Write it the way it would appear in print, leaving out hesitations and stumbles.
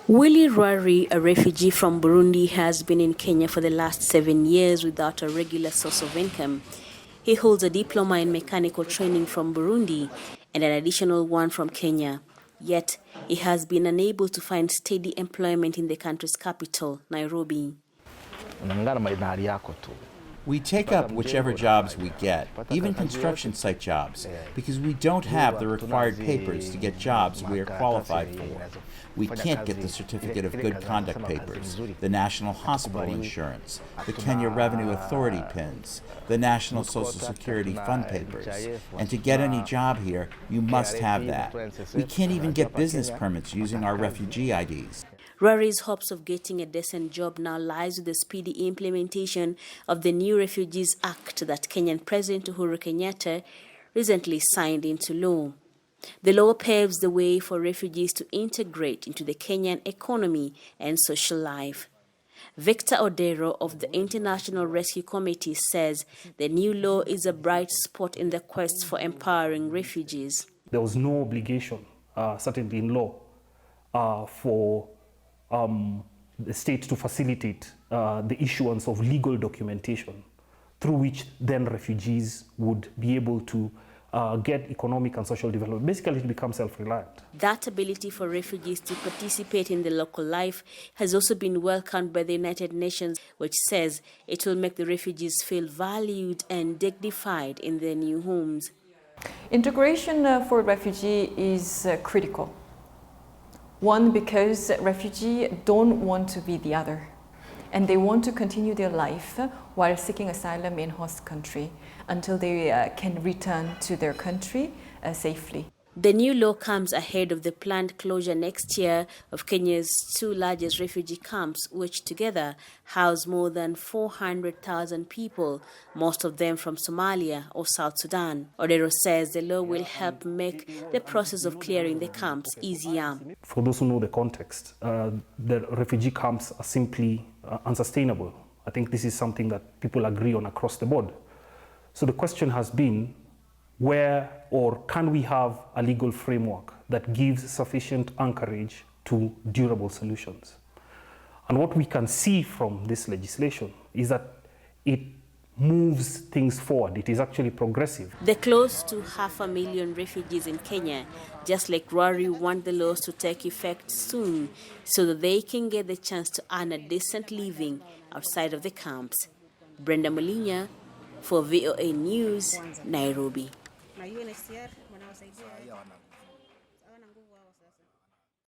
Willie Rwari, a refugee from Burundi, has been in Kenya for the last 7 years without a regular source of income. He holds a diploma in mechanical training from Burundi and an additional one from Kenya. Yet, he has been unable to find steady employment in the country's capital, Nairobi. We take up whichever jobs we get, even construction site jobs, because we don't have the required papers to get jobs we are qualified for. We can't get the Certificate of Good Conduct papers, the National Hospital Insurance, the Kenya Revenue Authority PINs, the National Social Security Fund papers. And to get any job here, you must have that. We can't even get business permits using our refugee IDs. Rwari's hopes of getting a decent job now lies with the speedy implementation of the new Refugees Act that Kenyan President Uhuru Kenyatta recently signed into law. The law paves the way for refugees to integrate into the Kenyan economy and social life. Victor Odero of the International Rescue Committee says the new law is a bright spot in the quest for empowering refugees. There was no obligation, certainly in law, for the state to facilitate the issuance of legal documentation through which then refugees would be able to get economic and social development, basically to become self-reliant. That ability for refugees to participate in the local life has also been welcomed by the United Nations, which says it will make the refugees feel valued and dignified in their new homes. Integration for refugee is critical. One, because refugees don't want to be the other, and they want to continue their life while seeking asylum in host country until they can return to their country safely. The new law comes ahead of the planned closure next year of Kenya's two largest refugee camps, which together house more than 400,000 people, most of them from Somalia or South Sudan. Odero says the law will help make the process of clearing the camps easier. For those who know the context, the refugee camps are simply unsustainable. I think this is something that people agree on across the board. So the question has been, where or can we have a legal framework that gives sufficient anchorage to durable solutions? And what we can see from this legislation is that it moves things forward. It is actually progressive. The close to 500,000 refugees in Kenya, just like Rwari, want the laws to take effect soon so that they can get the chance to earn a decent living outside of the camps. Brenda Molinya for VOA News, Nairobi.